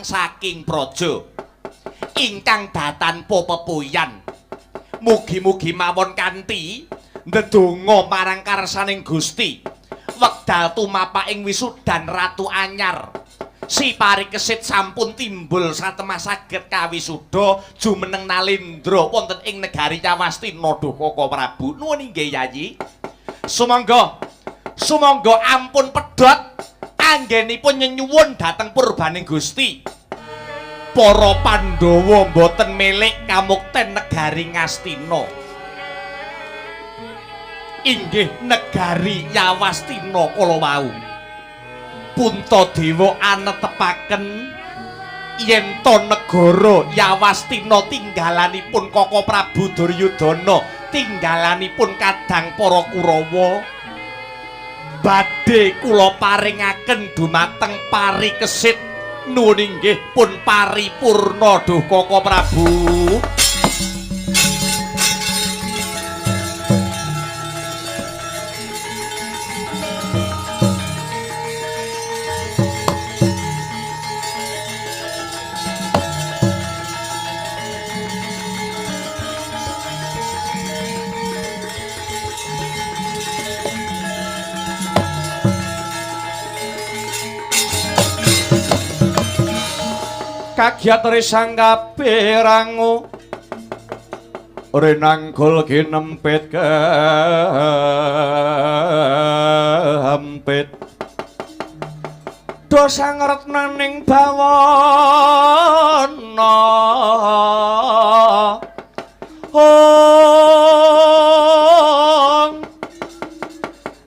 saking praja ingkang datanpa pepuyan mugi-mugi mawon kanthi ndedonga marang karsaning Gusti wekdal tumapaking wisudan Ratu Anyar si parikesit sampun timbul satemah saged kawisuda jumeneng Nalendra wonten ing negari Yawastina Koko Prabu. Nuwun inggih Yayi. Sumangga ampun pedhot anggenipun nyenyuwun dhateng purbaning Gusti. Para Pandhawa boten milik kamukten negari Ngastina. Inggih negari Yawastina kala wau. Puntadewa anetepaken yen to negara Yawastina tinggalanipun Koko Prabu Duryudana, tinggalanipun kadang para Kurawa, badhe kula paringaken dumateng parikesit. Nuwun inggih pun paripurna duh Koko Prabu. Kagiat risang kabeh rangu renanggul ginempit kehempit dosa ngretnaning bawana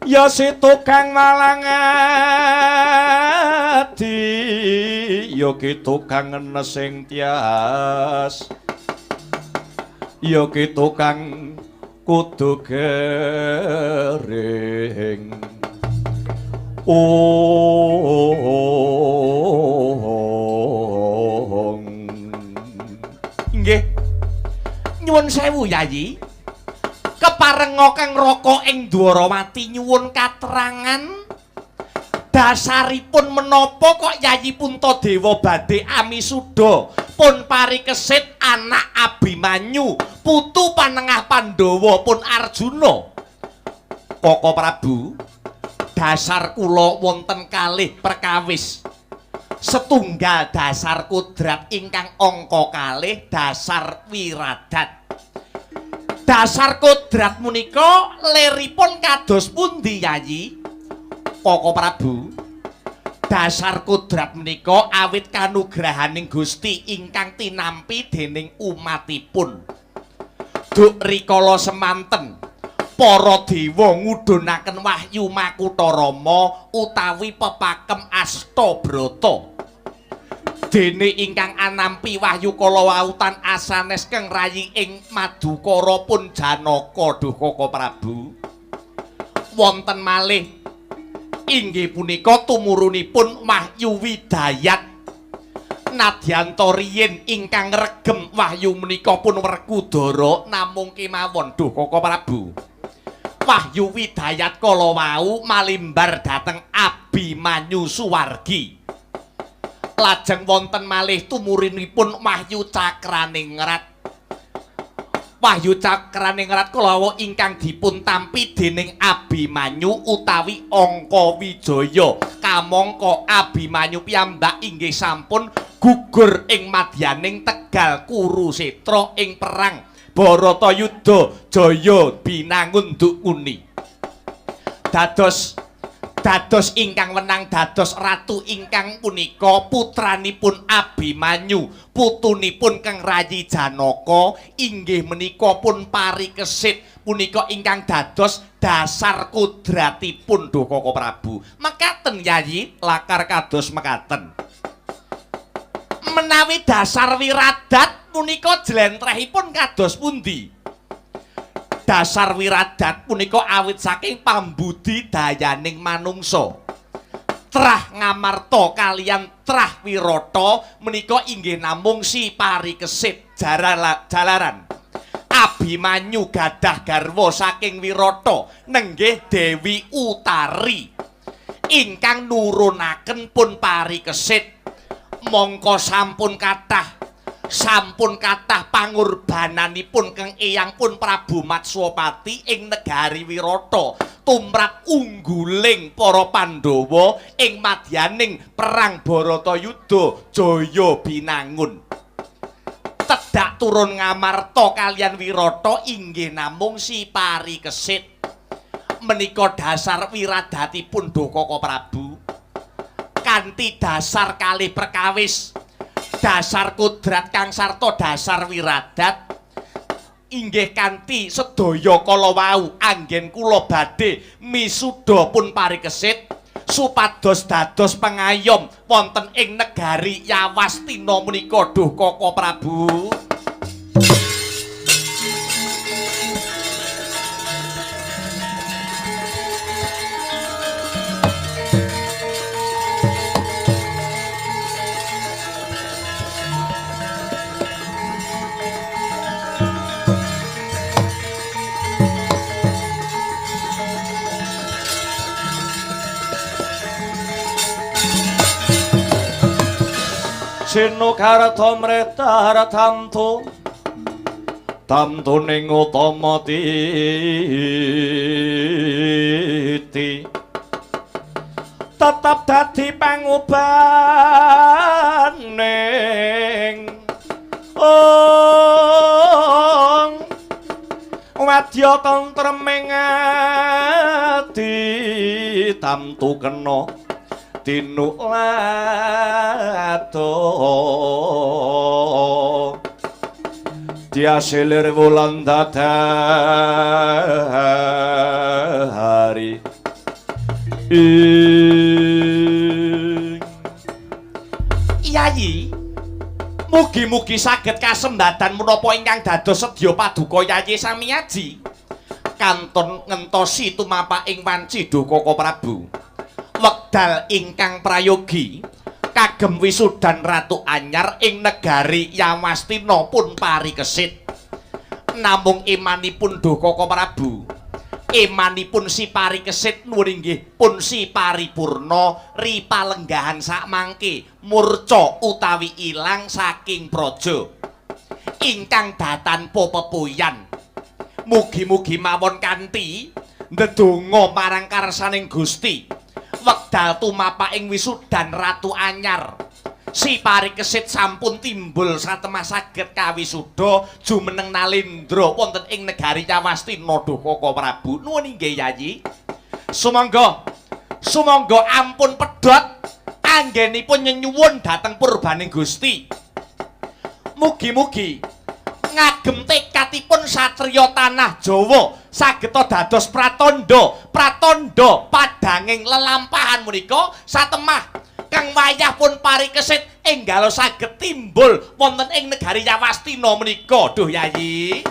ya si tukang malangati ya ki tukang nesing tias ya ki tukang kudu gering nggih nyuwun sewu Yayi keparenga Kang Raka ing Dwarawati nyuwun katerangan dasaripun menapa kok Yayi Puntadewa badhe amisuda pun parikesit anak Abimanyu putu panengah Pandhawa pun Arjuna. Koko Prabu, dasar kula wonten kalih perkawis. Setunggal dasar kodrat ingkang angka kalih dasar wiradat. Dasar kodrat menika leripun kados pundi Yayi? Koko Prabu, dasar kodrat menika awit kanugrahaning Gusti ingkang tinampi dening umatipun. Duk rikala semanten para dewa ngudhunaken Wahyu Makutarama utawi pepakem Astabrata. Dene ingkang anampi wahyu kala wautan asanes keng rayi ing Madukara pun Janaka duh Koko Prabu. Wonten malih inggih punika tumurunipun Wahyu Widayat. Nadyanto riyin ingkang regem wahyu menika pun Werkudara namung kemawon duh Koko Prabu. Wahyu Widayat kala wau malimbar dhateng Abimanyu Suwargi. Lajeng wonten malih tumurinipun Wahyu Cakraningrat. Wahyu Cakraningrat kalawa ingkang dipun tampi dening Abimanyu utawi Angka Wijaya. Kamangka Abimanyu piyambak inggih sampun gugur ing madyaning Tegal Kurusetra ing perang Baratayuda Jaya binangun Dukuni. Dados ingkang menang dados ratu ingkang punika putranipun Abimanyu, putunipun Kang Rayi Janaka inggih menika pun parikesit punika ingkang dados dasar kodratipun duh Koko Prabu. Mekaten Yayi, lakar kados mekaten. Menawi dasar wiradat punika jlentrehipun kados pundi? Dasar wiradat punika awit saking pambudidayaning manungsa. Trah Ngamarta kaliyan Trah Wirata menika inggih namung si parikesit jalaran. Abimanyu gadah garwa saking Wirata nenggih Dewi Utari ingkang nurunaken pun parikesit. Mongko sampun kathah pangorbananipun keng eyangpun Prabu Matswapati ing negari Wirata tumrap ungguling para Pandhawa ing madyaning perang Baratayuda Jaya binangun. Tedak turun ngamarta kaliyan Wirata inggih namung si Parikesit. Menika dasar wiradatipun Dokaka Prabu. Kanthi dasar kalih perkawis, dasar kodrat kang sarta dasar wiradat, inggih kanthi sedaya kala wau anggen kula badhe misuda pun Parikesit supados dados pengayom wonten ing negari Yawastina menika Dokaka Prabu. Sino karata mretar tamtu ning utama titi tetap dadi pangubaning wadya tentreming ati tamtu kena tinuk lato diasilir wulan dadari Yayi, mugi-mugi saged kasembadan menapa ingkang dados sedya paduka Yayi samiyaji kanton ngentosi tumapaking wanci Dokaka Prabu. Wekdal ingkang prayogi kagem wisudan Ratu Anyar ing negari Yawastina pun Parikesit. Namung imanipun Dokaka Prabu, imanipun si Parikesit nuwun inggih pun si paripurna ripalenggahan sakmangke murca utawi ilang saking praja ingkang datanpa pepuyan. Mugi-mugi mawon kanthi ndedonga marang karsaning Gusti wekdal tumapaking wisudan Ratu Anyar si Parikesit sampun timbul satemah saged kawisuda jumeneng nalendra wonten ing negari Yawastina Dokaka Prabu. Nuwun inggih Yayi. Sumangga ampun pedhot anggenipun nyenyuwun dhateng purbaning Gusti. Mugi-mugi ngagem tekadipun satriya tanah Jawa sageta dados pratandha padhanging lelampahan menika satemah kang wayah pun Parikesit enggal saged timbul wonten ing negari Yawastina menika. Duh Yayi.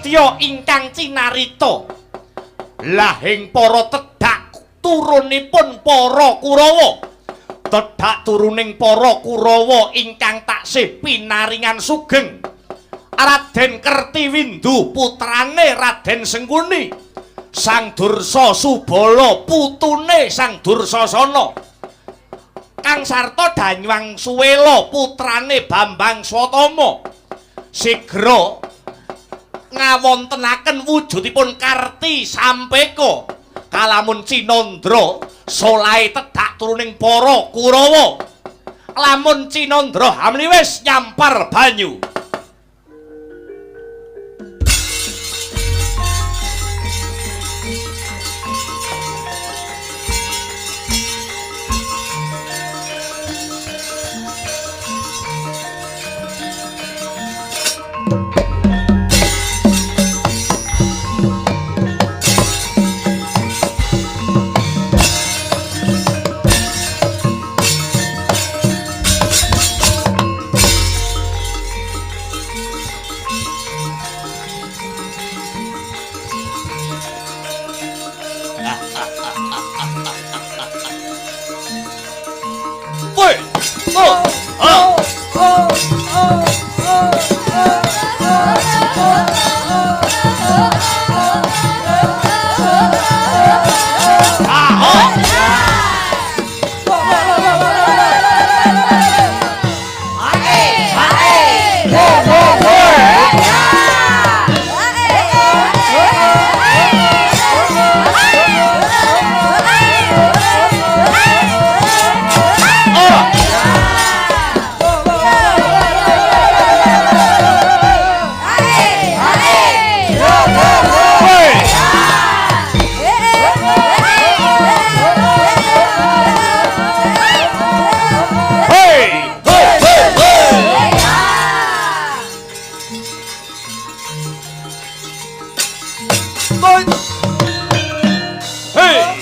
madya ingkang cinarita lahing para tedhak turunipun para Kurawa tedhak turuning para Kurawa ingkang taksih pinaringan sugeng Raden Kertiwindu putrane Raden Sengkuni Sang Dursa Subala putune Sang Dursasana kang sarta Danyang Suwela putrane Bambang Swatama sigra ngawontenaken wujudipun Karti Sampeka kalamun Cinandra solahe tedhak turuning para Kurawa lamun Cinandra hamli wis nyampar banyu Hey!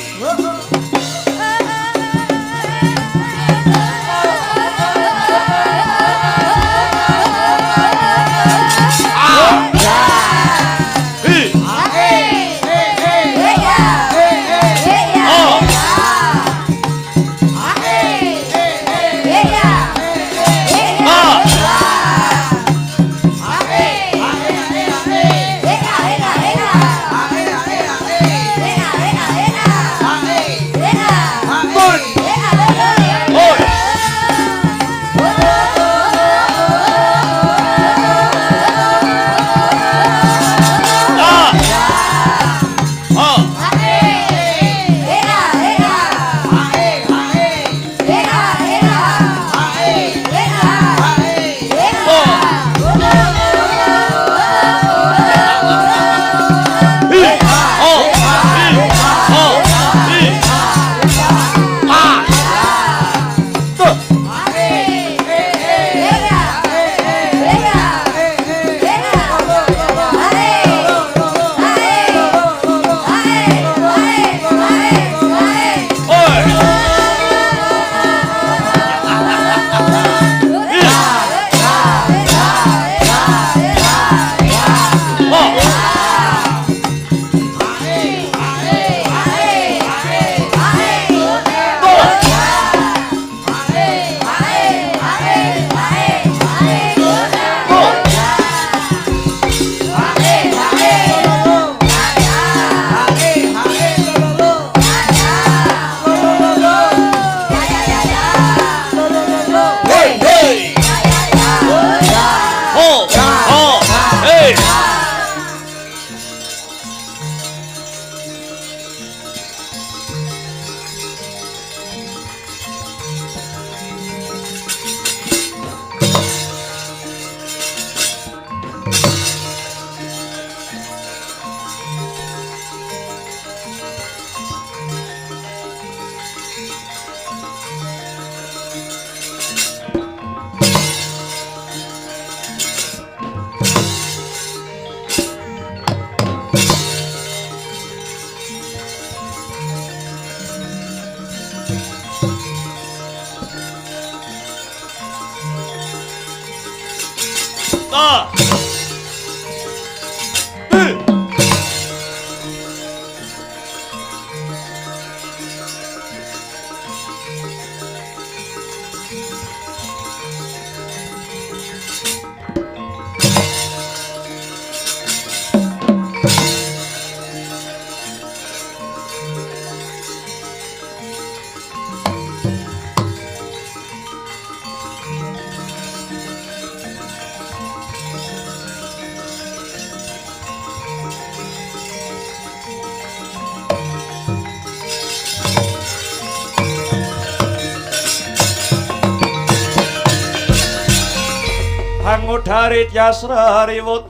dharit yasra riwut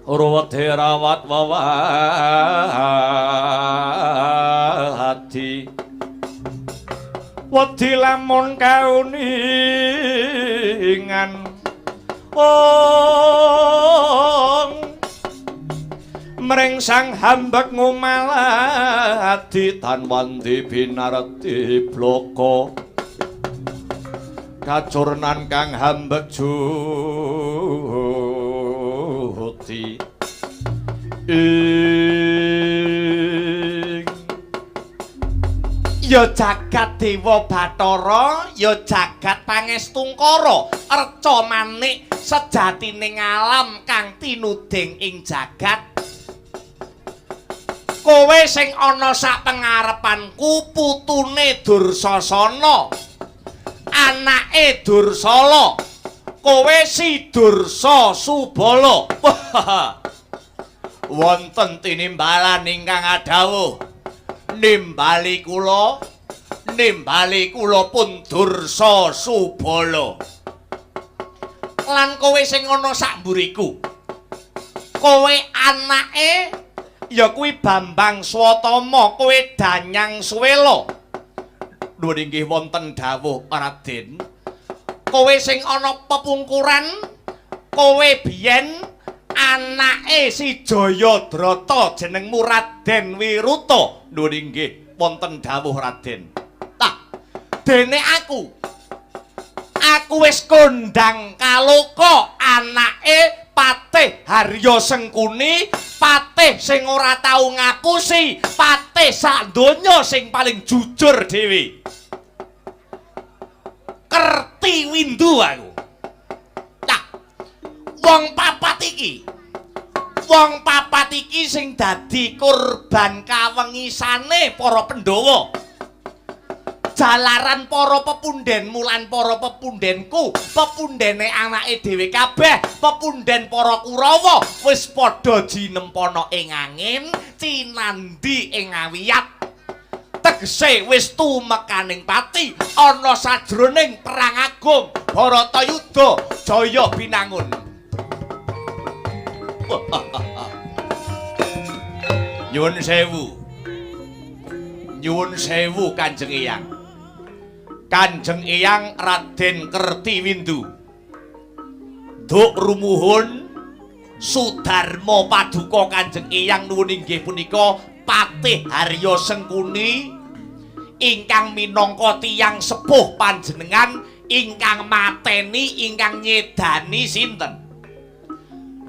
urwate rawat wawahati wedi lamun kauningan mring sang hambek ngumalati tan wandi binarti bloko kacurnan kang hambek juti ya jagat dewa Bathara ya jagat pangestungkara reca manik sejatining alam kang tinuding ing jagat kowe sing ana sak pengarepanku putune Dursasana anake Dursala kowe si Dursa Subala wonten tinimbalan ingkang adhawuh nimbali kula pun Dursa Subala lan kowe sing ana sak mburiku kowe anake ya kuwi Bambang Swatama kowe Danyang Swela nuwun inggih wonten dawuh Raden kowe sing ana pepungkuran kowe biyen anake si Jayadrata jenengmu Raden Wiruta nuwun inggih wonten dawuh Raden tah dene aku wis kondang kaloka anake Patih Harya Sengkuni patih sing ora tau ngapusi patih sak donya sing paling jujur dhewe Kertiwindu aku nah wong papat iki sing dadi korban kawengisane para Pandhawa jalaran para pepundhenmu lan para pepundhenku pepundhene anake dhewe kabeh pepundhen para Kurawa wis padha jinempana ing angin cinandhi ing awiyat tegese wis tumekaning pati ana sajroning perang agung Baratayuda Jaya Binangun nyuwun sewu Kanjeng Eyang Raden Kertiwindu Duk rumuhun Sudarma Paduka Kanjeng Eyang nuwun inggih punika Patih Harya Sengkuni ingkang minangka tiyang sepuh panjenengan ingkang mateni ingkang nyedani sinten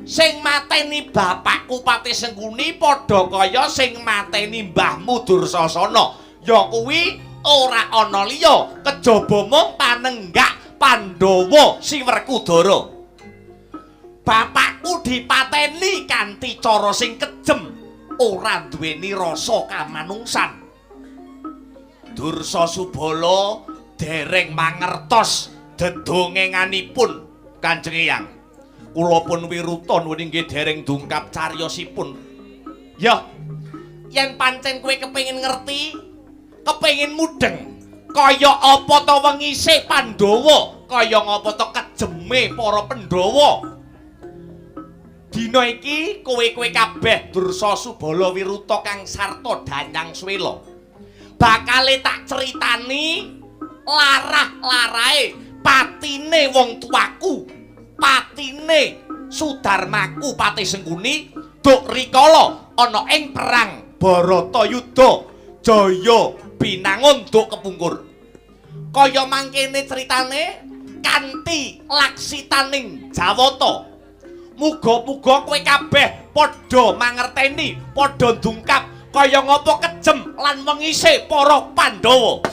sing mateni bapakku Patih Sengkuni padha kaya sing mateni mbahmu Dursasana ya kuwi ora ana liya kejaba mung panenggak Pandhawa Siwerkudara bapakku dipateni kanthi cara sing kejem ora duweni rasa kamanungsan Dursa Subala dereng mangertos dedongenganipun Kanjeng Eyang kula pun Wiruta nuwun inggih dereng dungkap cariyosipun ya yen pancen kowe kepengin ngerti kepengin mudeng kaya apa to wengise Pandhawa kaya ngapa to kejeme para Pandhawa dina iki kowe kabeh Dursa Subala Wiruta kang sarta Danyang Swela bakale tak critani larah-larahe patine wong tuaku patine Sudarmaku Patih Sengkuni duk rikala ana ing perang Baratayuda Jaya Binangun duk kepungkur kaya mangkene critane kanthi laksitaning Jawata muga-muga kowe kabeh padha mangerteni padha dungkap kaya ngapa kejem lan mengise para Pandhawa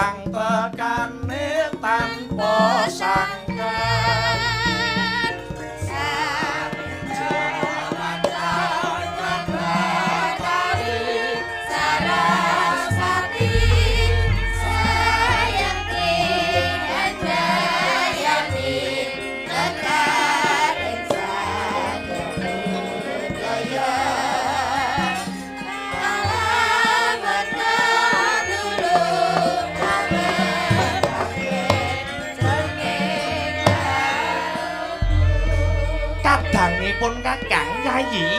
sang tekane tanpa sangkan pun kakang Yayi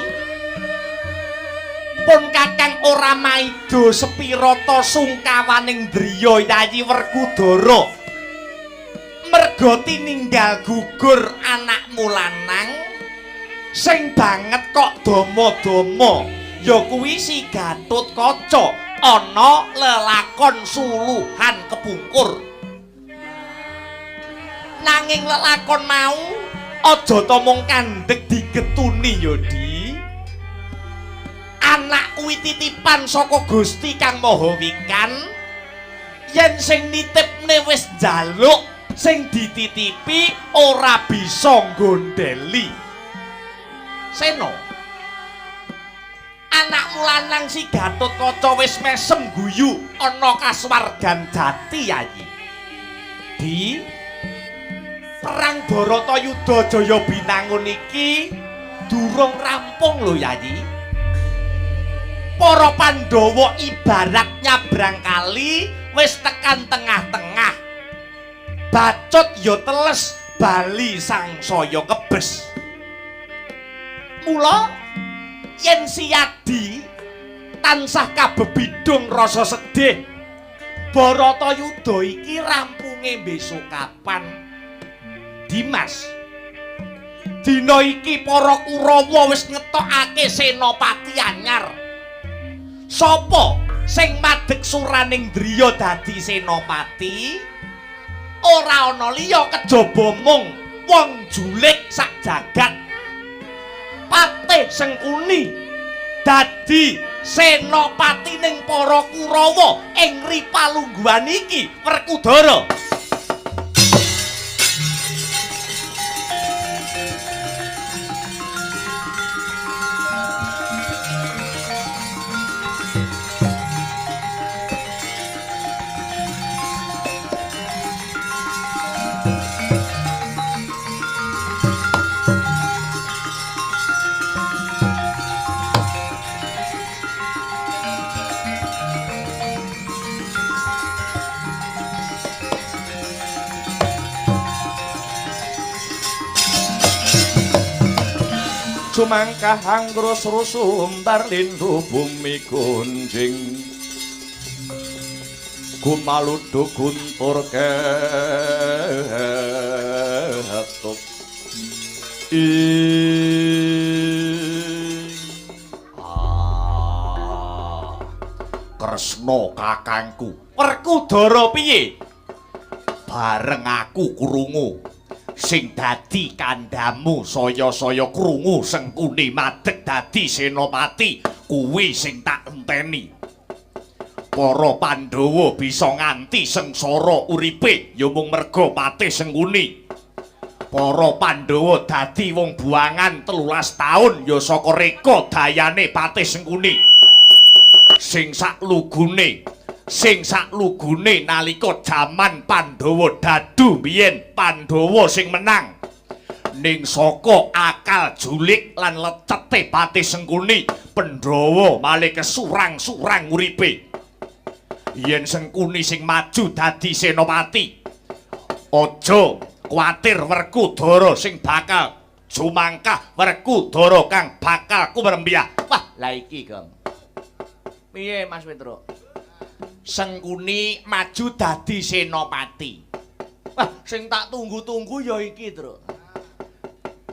pun kakang ora maido sepirata sungkawaning driya Yayi Werkudara merga tininggal gugur anakmu lanang sing banget kok dama-dama ya kuwi si Gatotkaca ana lelakon suluhan kepungkur nanging lelakon mau aja ta mung kandhek digetuni ya Di anak kuwi titipan saka Gusti Kang Maha Wikan yen sing nitipne wis njaluk sing dititipi ora bisa nggondheli Seno anakmu lanang si Gatotkaca wis mesem guyu ana kasuwargan jati Yayi Di perang Baratayuda Jaya Binangun iki durung rampung lho Yayi. Para Pandhawa ibarat nyabrang kali wis tekan tengah-tengah. Bacut ya teles bali sangsaya kebes. Mula yen Siyadi tansah kabebidung rasa sedih Baratayuda iki rampunge besok kapan Dimas dina iki para Kurawa wis ngetokake senopati anyar sapa sing madheg suraning driya dadi senopati ora ana liya kejaba mung wong julik sak jagat Patih Sengkuni dadi senopati ning para Kurawa ing Ripalungguhan iki Werkudara Sumangkah anggrus rusumbar lindu bumi kunjing Gumaludu guntur ketuk Kresna kakangku Werkudara piye bareng aku krungu sing dadi kandhamu saya-saya krungu Sengkuni madheg dadi senopati kuwi sing tak enteni para Pandhawa bisa nganti sengsara uripe ya mung merga Patih Sengkuni para Pandhawa dadi wong buangan 13 taun ya saka reka dayane Patih Sengkuni sing saklugune nalika jaman Pandhawa dadu biyen Pandhawa sing menang ning saka akal julik lan lecete Patih Sengkuni Pandhawa malih kesurang-surang uripe yen Sengkuni sing maju dadi senopati aja kuwatir Werkudara sing bakal jumangkah Werkudara kang bakal kumrembiyah wah la iki Gong piye Mas Petro Sengkuni maju dadi senopati. Wah, sing tak tunggu-tunggu ya iki, Tru.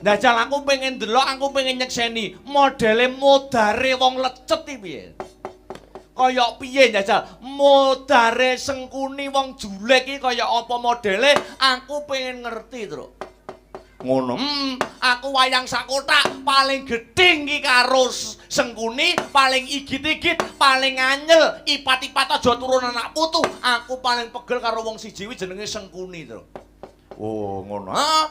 Ndajal aku pengen delok, aku pengen nyekseni modele modare wong lecet iki piye. Kaya piye Ndajal? Modare Sengkuni wong julek iki kaya apa modele? Aku pengen ngerti, Tru. Ngono. Aku wayang sakotak paling gedhing ki karo Sengkuni, paling igit-igit, paling anyel, ipat-ipat aja turun anak putu. Aku paling pegel karo wong siji kuwi jenenge Sengkuni, Tru. Oh, ngono. Hah?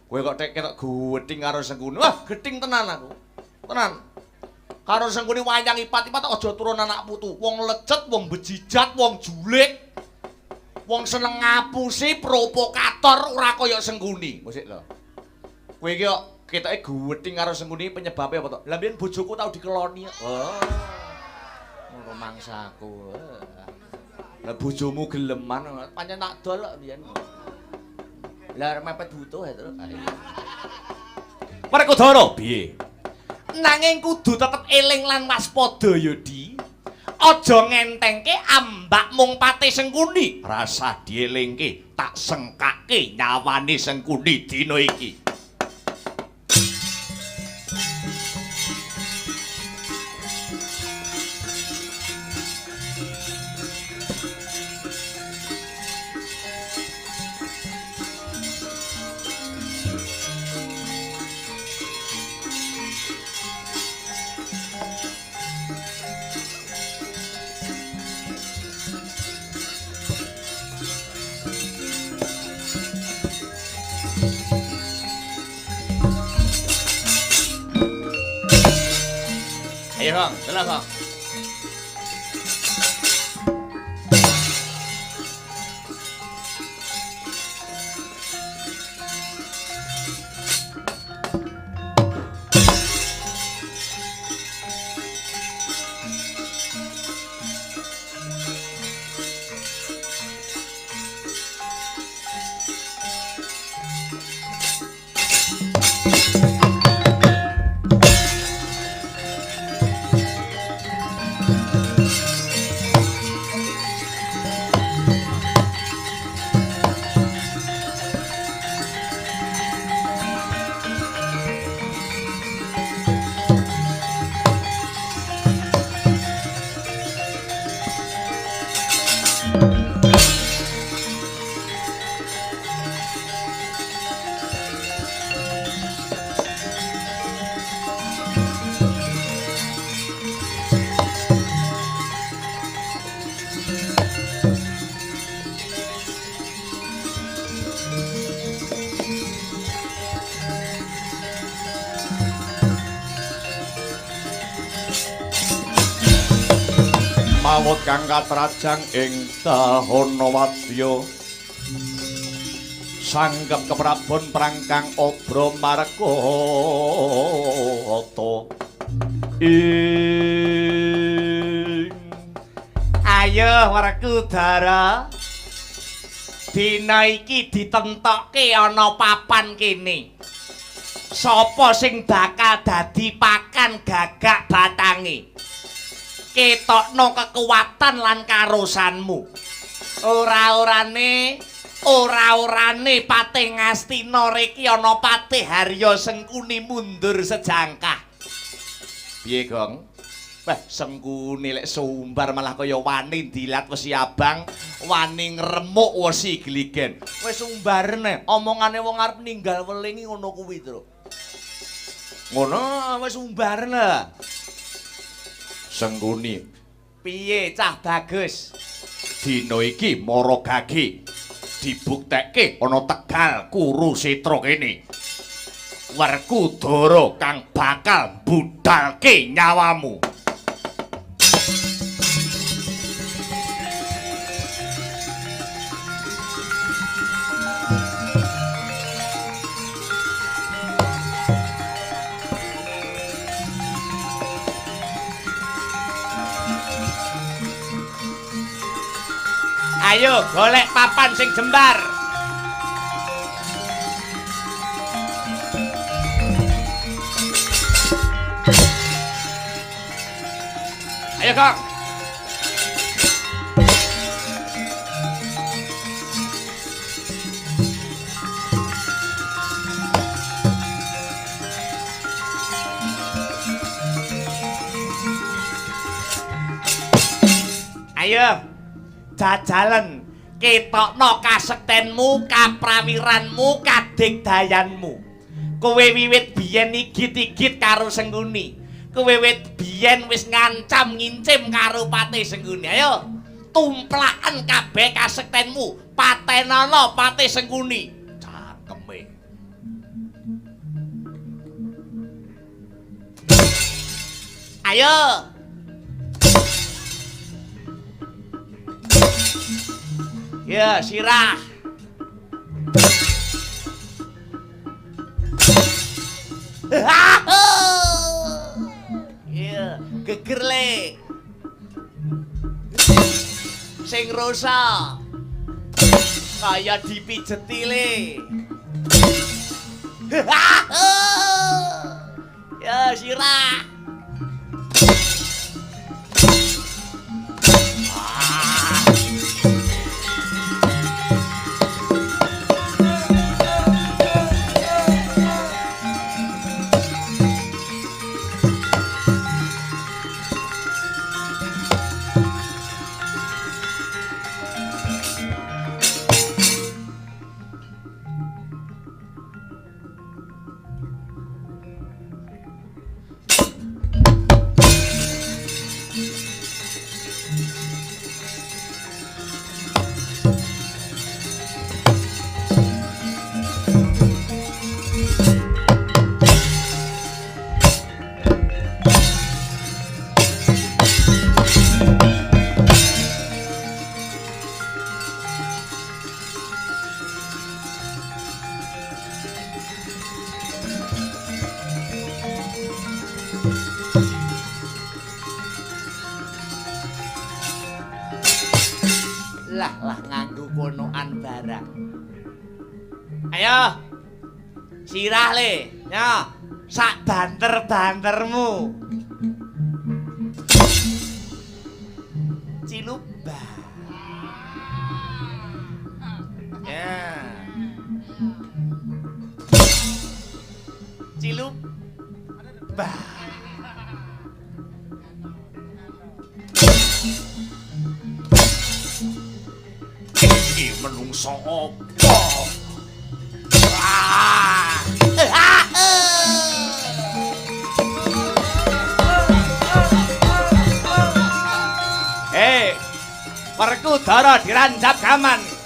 Kowe kok ketok gedhing karo Sengkuni. Wah, gedhing tenan aku. Tenan. Karo Sengkuni wayang ipat-ipat aja turun anak putu. Wong lecet, wong bejijat, wong julik. Wong seneng ngapusi, provokator ora kaya Sengkuni. Musik lho. Kowe iki kok ketoke gedhing karo Sengkuni penyebabe apa to? Lah mbiyen bojoku tau dikeloni. Oh. Ngono mangsaku. Lah bojomu geleman pancen tak dol kok mbiyen. Lah mepet butuh ya, Tru. Werkudara piye? Nanging kudu tetep eling lan waspada ya, Di. Aja ngentengke ambak mung pate Sengkuni. Rasah dielingke, tak sengkake nyawane Sengkuni dina iki. Ayo, Bang, jelas, Bang. Mawut kang katrajang ing dahana wadya sanggep keprabon prangkang obra margata ing Ayo Werkudara. Dina iki ditentokke ana papan kene. Sapa sing bakal dadi pakan gagak batange? Ketokno kekuatan lan karosanmu. Ora-orane Patih Ngastina reki ana Patih Harya Sengkuni mundur sejangkah. piye, Gong? Wah, Sengkuni lek sumbar malah kaya wani dilat wesi abang, wani ngremuk wesi gligen. Wis sumbarne, omongane wong arep ninggal welingi ngono kuwi, Tru. Ngono wis sumbarne. Sengkuni, Piye cah bagus? dina iki mara gage dibuktekke ana Tegal Kurusetra kene. Werkudara kang bakal budalke nyawamu. Ayo golek papan sing jembar. Ayo, Kang. Ayo, jajalan ketokno kasektenmu, kaprawiranmu, kadigdayanmu. Kowe wiwit biyen igit-igit karo Sengguni. Kowe wiwit biyen wis ngancam ngincim karo Patih Sengguni. Ayo, tumplaken kabeh kasektenmu, patenana Patih Sengguni. Cangkeme. Ayo. Ya, sirah. Ya, geger le. Sing rosa. Kaya dipijeti le. Ya, sirah. Lah nganggo konoan barang. Ayo. Sirah le. Ya, sak banter-bantermu. Ciluba. Ya. Ciluba. Iki menungso apa? Werkudara dirancap gaman.